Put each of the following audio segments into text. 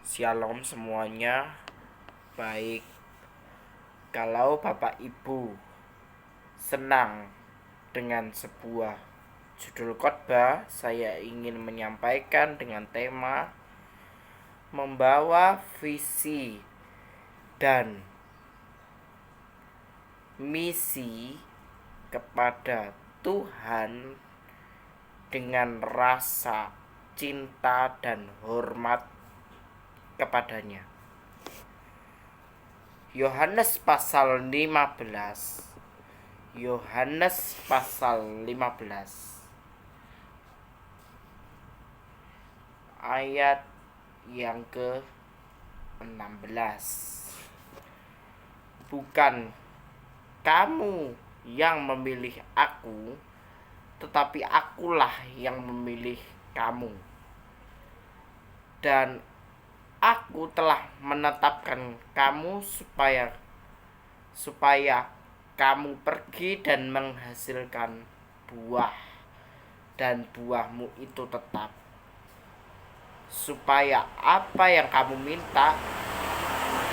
Shalom semuanya. Baik, kalau Bapak Ibu senang dengan sebuah judul khotbah, saya ingin menyampaikan dengan tema membawa visi dan misi kepada Tuhan dengan rasa cinta dan hormat kepadanya. Yohanes pasal 15. Yohanes pasal 15 ayat yang ke-16. Bukan kamu yang memilih aku, tetapi akulah yang memilih kamu. Dan aku telah menetapkan kamu supaya kamu pergi dan menghasilkan buah, dan buahmu itu tetap, supaya apa yang kamu minta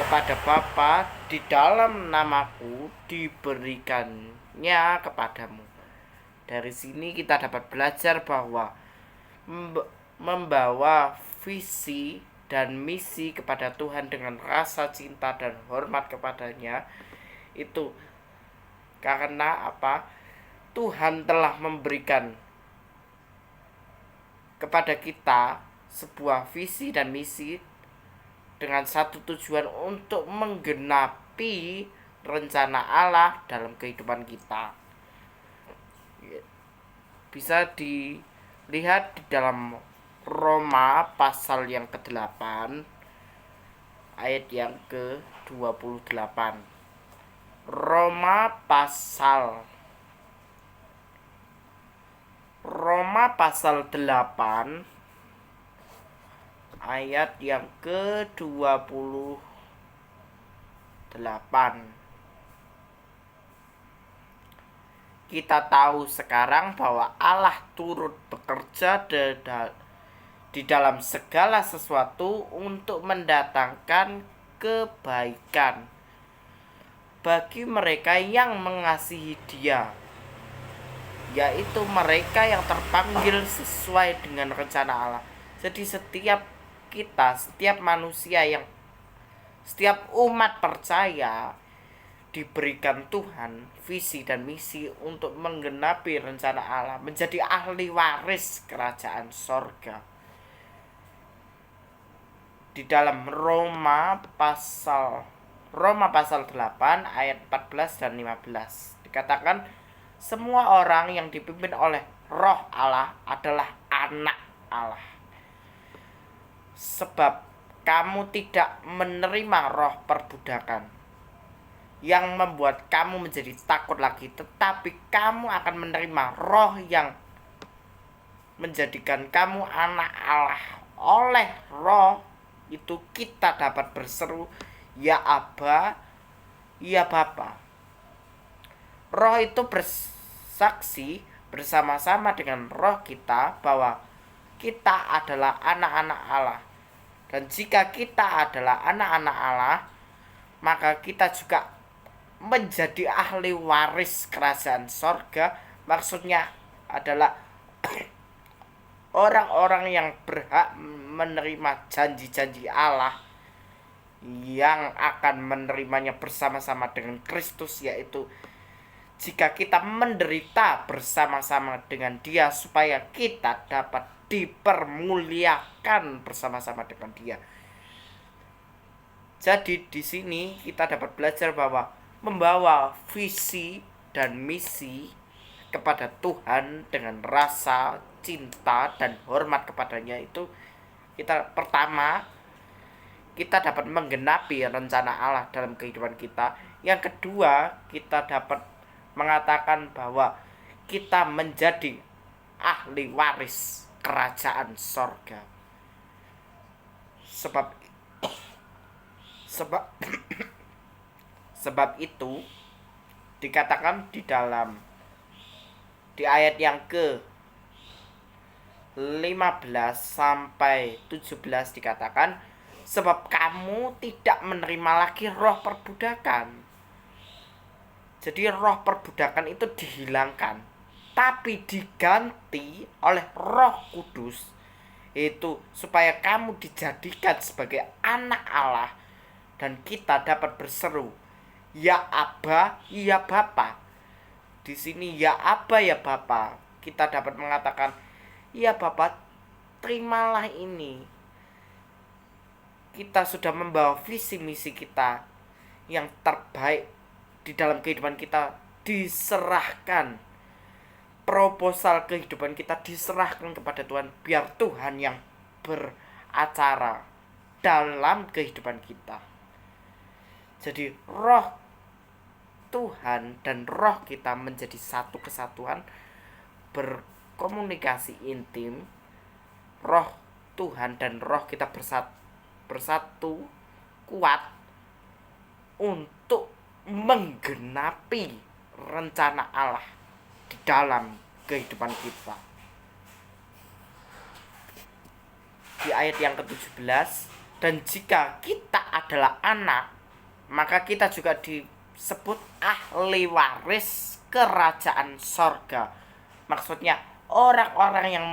kepada Bapa di dalam namaku diberikannya kepadamu. Dari sini kita dapat belajar bahwa membawa visi dan misi kepada Tuhan dengan rasa cinta dan hormat kepadanya itu karena apa? Tuhan telah memberikan kepada kita sebuah visi dan misi dengan satu tujuan untuk menggenapi rencana Allah dalam kehidupan kita. Bisa dilihat di dalam Roma pasal yang ke-8 ayat yang ke-28. Roma pasal 8 ayat yang ke-28. Kita tahu sekarang bahwa Allah turut bekerja di dalam segala sesuatu untuk mendatangkan kebaikan bagi mereka yang mengasihi Dia, yaitu mereka yang terpanggil sesuai dengan rencana Allah. Jadi setiap umat percaya diberikan Tuhan visi dan misi untuk menggenapi rencana Allah, menjadi ahli waris kerajaan sorga. Di dalam Roma pasal 8 ayat 14 dan 15 dikatakan, semua orang yang dipimpin oleh Roh Allah adalah anak Allah. Sebab kamu tidak menerima roh perbudakan yang membuat kamu menjadi takut lagi, tetapi kamu akan menerima roh yang menjadikan kamu anak Allah. Oleh roh itu kita dapat berseru, ya Aba, ya Bapa. Roh itu bersaksi bersama-sama dengan roh kita bahwa kita adalah anak-anak Allah. Dan jika kita adalah anak-anak Allah, maka kita juga menjadi ahli waris kerajaan sorga. Maksudnya adalah orang-orang yang berhak menerima janji-janji Allah yang akan menerimanya bersama-sama dengan Kristus, yaitu jika kita menderita bersama-sama dengan Dia supaya kita dapat dipermuliakan bersama-sama dengan Dia. Jadi di sini kita dapat belajar bahwa membawa visi dan misi kepada Tuhan dengan rasa cinta dan hormat kepadanya itu pertama kita dapat menggenapi rencana Allah dalam kehidupan kita. Yang kedua, kita dapat mengatakan bahwa kita menjadi ahli waris kerajaan sorga. Sebab itu dikatakan di ayat yang ke 15 sampai 17 dikatakan, Sebab kamu tidak menerima lagi roh perbudakan. Jadi roh perbudakan itu dihilangkan, tapi diganti oleh Roh Kudus, itu supaya kamu dijadikan sebagai anak Allah dan kita dapat berseru, ya Aba, ya Bapa. Di sini ya Aba, ya Bapa, kita dapat mengatakan, ya Bapa, terimalah ini. Kita sudah membawa visi misi kita yang terbaik di dalam kehidupan kita diserahkan. Proposal kehidupan kita diserahkan kepada Tuhan, biar Tuhan yang beracara dalam kehidupan kita. Jadi roh Tuhan dan roh kita menjadi satu kesatuan, berkomunikasi intim. Roh Tuhan dan roh kita bersatu kuat untuk menggenapi rencana Allah di dalam kehidupan kita. Di ayat yang ke-17, dan jika kita adalah anak, maka kita juga disebut ahli waris kerajaan sorga. Maksudnya orang-orang yang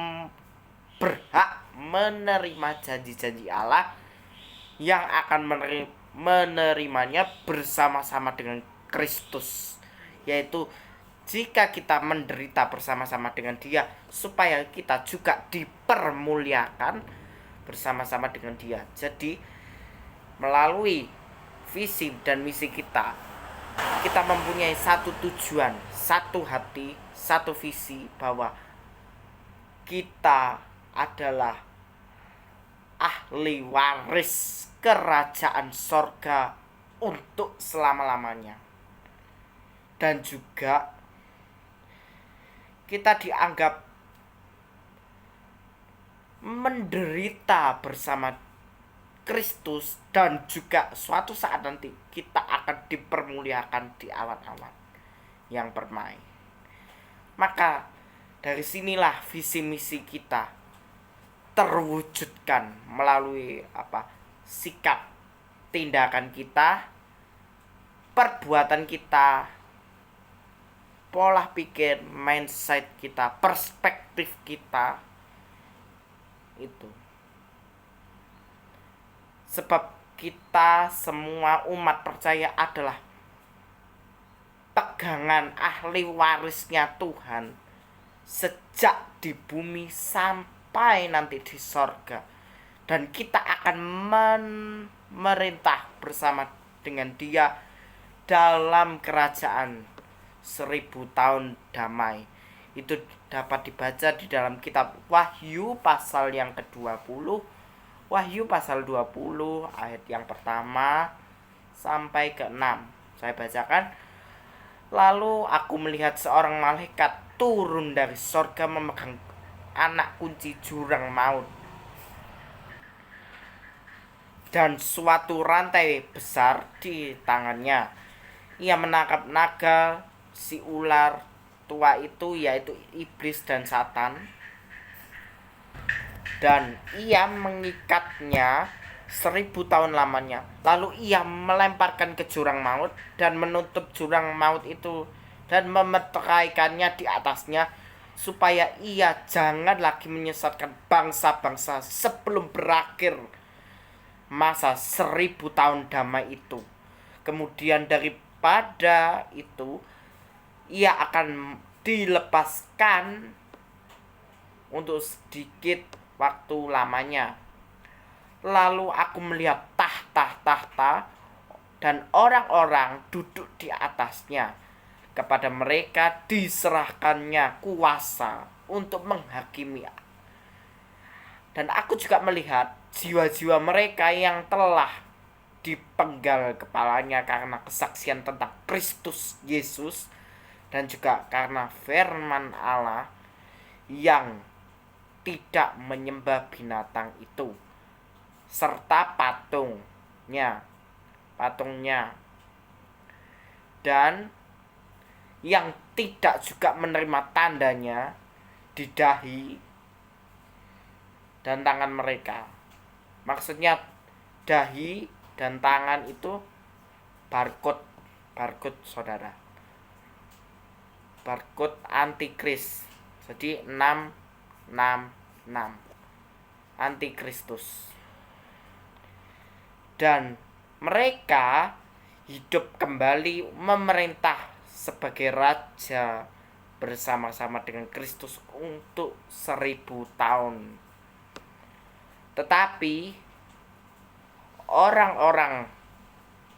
berhak menerima janji-janji Allah, yang akan menerimanya bersama-sama dengan Kristus, yaitu jika kita menderita bersama-sama dengan Dia, supaya kita juga dipermuliakan bersama-sama dengan Dia. Jadi melalui visi dan misi kita mempunyai satu tujuan, satu hati, satu visi, bahwa kita adalah ahli waris kerajaan sorga untuk selama-lamanya. Dan juga kita dianggap menderita bersama Kristus, dan juga suatu saat nanti kita akan dipermuliakan di awan-awan yang permai. Maka dari sinilah visi misi kita terwujudkan melalui sikap, tindakan kita, perbuatan kita, pola pikir, mindset kita, perspektif kita itu. Sebab kita semua umat percaya adalah pegangan ahli warisnya Tuhan sejak di bumi sampai nanti di sorga. Dan kita akan memerintah bersama dengan Dia dalam kerajaan 1000 tahun damai. Itu dapat dibaca di dalam kitab Wahyu pasal yang ke-20. Wahyu pasal 20 ayat yang pertama sampai ke-6. Saya bacakan. Lalu aku melihat seorang malaikat turun dari sorga memegang anak kunci jurang maut dan suatu rantai besar di tangannya. Ia menangkap naga, si ular tua itu, yaitu iblis dan Satan, dan ia mengikatnya 1000 tahun lamanya. Lalu ia melemparkan ke jurang maut dan menutup jurang maut itu dan memeteraikannya di atasnya, supaya ia jangan lagi menyesatkan bangsa-bangsa sebelum berakhir masa 1000 tahun damai itu. Kemudian daripada itu ia akan dilepaskan untuk sedikit waktu lamanya. Lalu aku melihat tahta dan orang-orang duduk di atasnya. Kepada mereka diserahkannya kuasa untuk menghakimi. Dan aku juga melihat jiwa-jiwa mereka yang telah dipenggal kepalanya karena kesaksian tentang Kristus Yesus, dan juga karena firman Allah, yang tidak menyembah binatang itu serta patungnya, dan yang tidak juga menerima tandanya di dahi dan tangan mereka. Maksudnya dahi dan tangan itu barcode saudara, barcode antikris. Jadi 666 antikristus. Dan mereka hidup kembali memerintah sebagai raja bersama-sama dengan Kristus untuk 1000 tahun. Tetapi orang-orang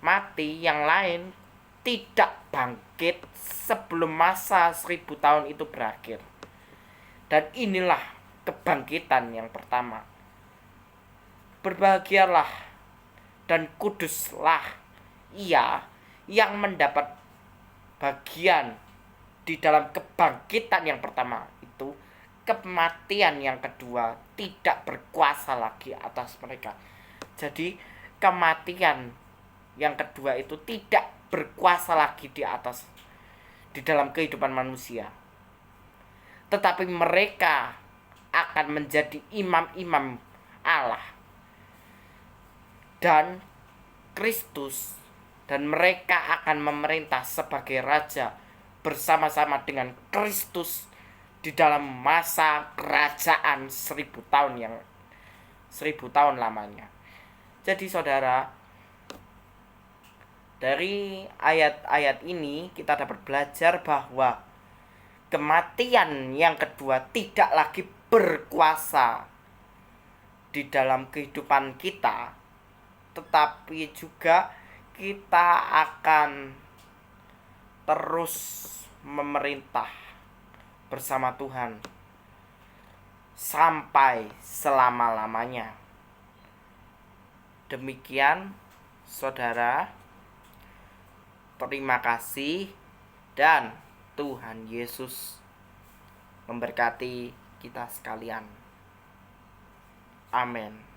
mati yang lain tidak bangkit sebelum masa 1000 tahun itu berakhir. Dan inilah kebangkitan yang pertama. Berbahagialah dan kuduslah ia yang mendapat bagian di dalam kebangkitan yang pertama itu. Kematian yang kedua tidak berkuasa lagi atas mereka. Jadi kematian yang kedua itu tidak berkuasa lagi di dalam kehidupan manusia. Tetapi mereka akan menjadi imam-imam Allah dan Kristus, dan mereka akan memerintah sebagai raja bersama-sama dengan Kristus di dalam masa kerajaan 1000 tahun yang 1000 tahun lamanya. Jadi saudara, dari ayat-ayat ini kita dapat belajar bahwa kematian yang kedua tidak lagi berkuasa di dalam kehidupan kita, tetapi juga kita akan terus memerintah bersama Tuhan sampai selama-lamanya. Demikian saudara, terima kasih dan Tuhan Yesus memberkati kita sekalian. Amin.